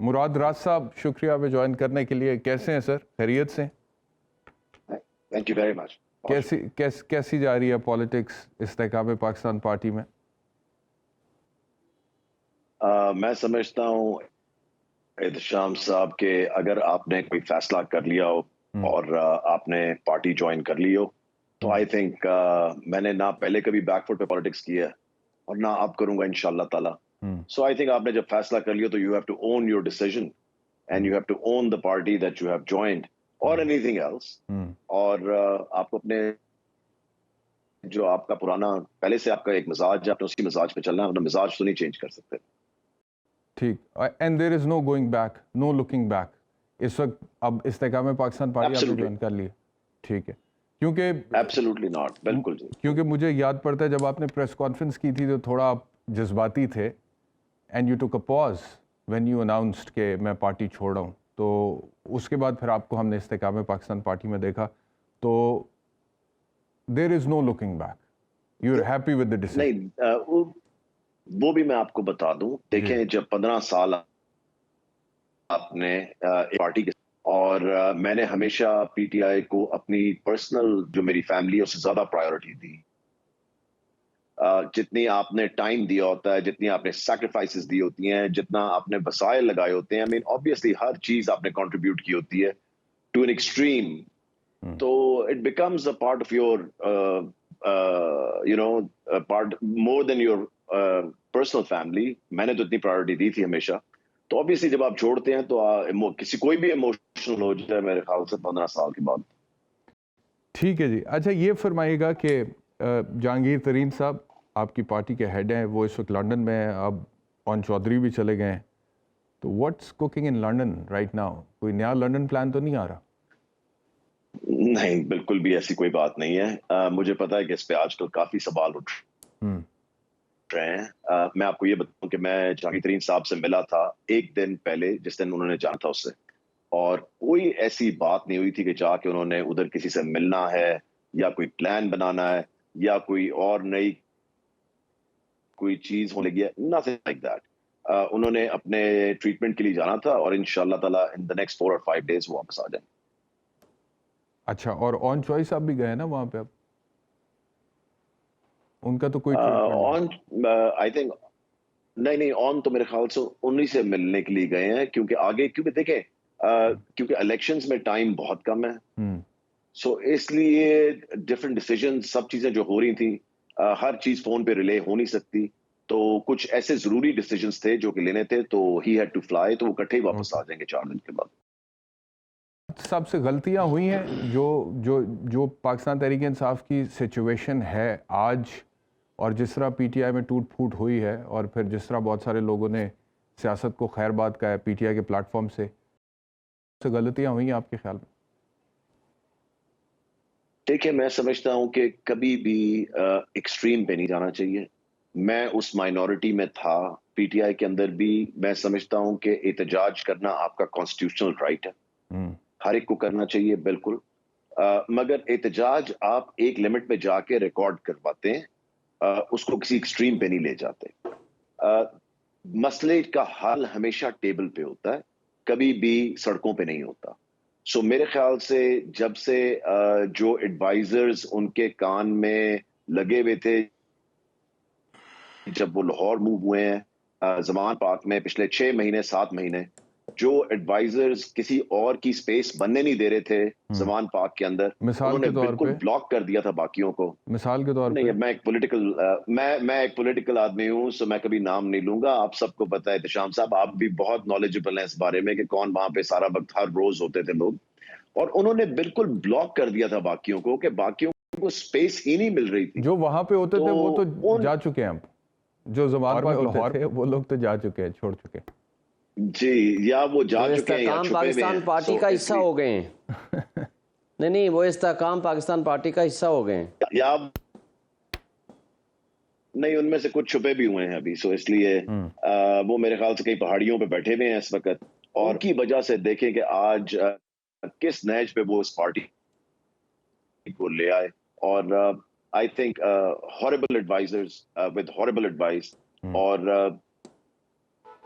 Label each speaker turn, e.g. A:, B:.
A: مراد راز صاحب شکریہ ہمیں جوائن کرنے کے لیے. کیسے ہیں سر؟ خیریت سے؟
B: Thank you very much.
A: کیسی جا رہی ہے پالیٹکس استحکام پاکستان پارٹی میں؟
B: میں سمجھتا ہوں احتشام صاحب کہ اگر آپ نے کوئی فیصلہ کر لیا ہو اور آپ نے پارٹی جوائن کر لی ہو تو آئی تھنک میں نے نہ پہلے کبھی بیک فٹ پہ پالیٹکس کی ہے اور نہ اب کروں گا انشاءاللہ تعالی. سو آئی تھنک آپ نے جب فیصلہ کر لیا تو you have to own your decision and you have to own the party that you have joined or anything else. اور آپ کو اپنے جو آپ کا پرانا پہلے سے آپ کا ایک مزاج ہے آپ نے اسی مزاج پہ چلنا ہے، اپنا مزاج تو نہیں چینج کر سکتے.
A: ٹھیک. And there is no going back, no looking back. اس وقت اب استحکام پاکستان پارٹی آپ نے جوائن کر لی ہے. ٹھیک ہے. کیونکہ
B: ایبسلیوٹلی ناٹ، بالکل جی.
A: کیونکہ مجھے یاد پڑتا ہے جب آپ نے پریس کانفرنس کی تھی تو تھوڑا آپ جذباتی تھے اینڈ یو ٹوک اے پاز وین یو اناؤنسڈ کہ میں پارٹی چھوڑ رہا ہوں. تو اس کے بعد پھر آپ کو ہم نے استحکام پاکستان پارٹی میں دیکھا تو there is no looking back. You are happy with the decision?
B: نہیں، وہ بھی میں آپ کو بتا دوں. دیکھیں جب 15 سال آپ نے پارٹی کے اور میں نے ہمیشہ پی ٹی آئی کو اپنی پرسنل جو میری فیملی ہے اس سے زیادہ پرائیورٹی دی. جتنی آپ نے ٹائم دیا ہوتا ہے، جتنی آپ نے سیکریفائسز دی ہوتی ہیں، جتنا آپ نے وسائل لگائے ہوتے ہیں، آئی مین obviously ہر چیز آپ نے کنٹریبیوٹ کی ہوتی ہے ٹو این ایکسٹریم. تو it becomes a part of your part more than your personal family. میں نے تو اتنی پرائیورٹی دی تھی ہمیشہ. تو obviously جب آپ چھوڑتے ہیں تو کسی کوئی بھی ایموشنل ہو جائے میرے خیال سے 15 سال کے بعد.
A: ٹھیک ہے جی. اچھا یہ فرمائیے گا کہ جہانگیر ترین صاحب آپ کی پارٹی کے ہیڈ ہیں، وہ اس وقت لنڈن میں ہیں، اب پون چودھری بھی چلے گئے ہیں. تو what's cooking in London right now? کوئی نیا لنڈن پلان تو نہیں آ رہا؟
B: نہیں، بالکل بھی ایسی کوئی بات نہیں ہے. مجھے پتا ہے کہ اس پہ آج کل کافی سوال اٹھ رہے ہیں. میں آپ کو یہ بتاؤں کہ میں جہانگیر ترین صاحب سے ملا تھا ایک دن پہلے جس دن انہوں نے جانا تھا اس سے، اور کوئی ایسی بات نہیں ہوئی تھی کہ جا کے انہوں نے ادھر کسی سے ملنا ہے یا کوئی پلان بنانا ہے یا کوئی اور نئی کوئی چیز ہونے گیا. nothing like that. انہوں نے اپنے ٹریٹمنٹ کے لیے جانا تھا اور انشاءاللہ تعالی ان the next 4 or 5 days وہ واپس آ جائیں.
A: اچھا. اور اون چوائس صاحب بھی گئے نا وہاں پہ؟ اب ان کا تو کوئی
B: آن آئی تھنک نہیں آن تو میرے خیال سے انہی سے ملنے کے لیے گئے ہیں کیونکہ آگے کیونکہ دیکھیں کیونکہ الیکشنز میں ٹائم بہت کم ہے. سو اس لیے ڈفرینٹ ڈیسیژن سب چیزیں جو ہو رہی تھیں ہر چیز فون پہ ریلے ہو نہیں سکتی. تو کچھ ایسے ضروری ڈیسیژنز تھے جو کہ لینے تھے تو ہی ہیڈ ٹو فلائی. تو وہ اکٹھے ہی واپس آ جائیں گے 4 دن کے بعد.
A: سب سے غلطیاں ہوئی ہیں جو پاکستان تحریک انصاف کی سچویشن ہے آج، اور جس طرح پی ٹی آئی میں ٹوٹ پھوٹ ہوئی ہے، اور پھر جس طرح بہت سارے لوگوں نے سیاست کو خیر بات کہا ہے پی ٹی آئی کے پلیٹ فارم سے غلطیاں ہوئی ہیں آپ کے خیال میں؟
B: دیکھیں میں سمجھتا ہوں کہ کبھی بھی ایکسٹریم پہ نہیں جانا چاہیے. میں اس مائنورٹی میں تھا پی ٹی آئی کے اندر بھی. میں سمجھتا ہوں کہ احتجاج کرنا آپ کا کانسٹیٹیوشنل رائٹ ہے، ہر ایک کو کرنا چاہیے بالکل. مگر احتجاج آپ ایک لمٹ پہ جا کے ریکارڈ کرواتے ہیں، اس کو کسی ایکسٹریم پہ نہیں لے جاتے. مسئلے کا حل ہمیشہ ٹیبل پہ ہوتا ہے، کبھی بھی سڑکوں پہ نہیں ہوتا. سو میرے خیال سے جب سے جو ایڈوائزرز ان کے کان میں لگے ہوئے تھے جب وہ لاہور موو ہوئے ہیں زمان پاک میں پچھلے 6 مہینے 7 مہینے، جو ایڈوائزرز کسی اور کی سپیس بننے نہیں دے رہے تھے زمان پاک کے اندر، انہوں نے بالکل بلاک کر دیا تھا باقیوں کو.
A: مثال کے طور
B: نہیں
A: پہ
B: میں ایک پولیٹیکل آدمی ہوں، سو میں کبھی نام نہیں لوں گا. آپ سب کو پتا ہے احتشام صاحب، آپ بھی بہت نالجبل ہیں اس بارے میں کہ کون وہاں پہ سارا وقت ہر روز ہوتے تھے لوگ، اور انہوں نے بالکل بلاک کر دیا تھا باقیوں کو کہ باقیوں کو سپیس ہی نہیں مل رہی تھی.
A: جو وہاں پہ ہوتے تھے وہ تو جا چکے ہیں، اب جو زمان پاک لاہور تھے وہ لوگ تو جا چکے ہیں، چھوڑ چکے ہیں.
B: جی، یا وہ جا چکے ہیں یا چھپے ہوئے ہیں.
C: پاکستان پارٹی کا حصہ ہو گئے ہیں. نہیں وہ استحکام پاکستان پارٹی کا حصہ ہو گئے ہیں،
B: یا نہیں ان میں سے کچھ چھپے بھی ہوئے ہیں ابھی. سو اس لیے وہ میرے خیال سے کئی پہاڑیوں پہ بیٹھے ہوئے ہیں اس وقت، اور کی وجہ سے دیکھیں کہ آج کس نیج پہ وہ اس پارٹی کو لے آئے. اور I think horrible advisors with horrible advice, اور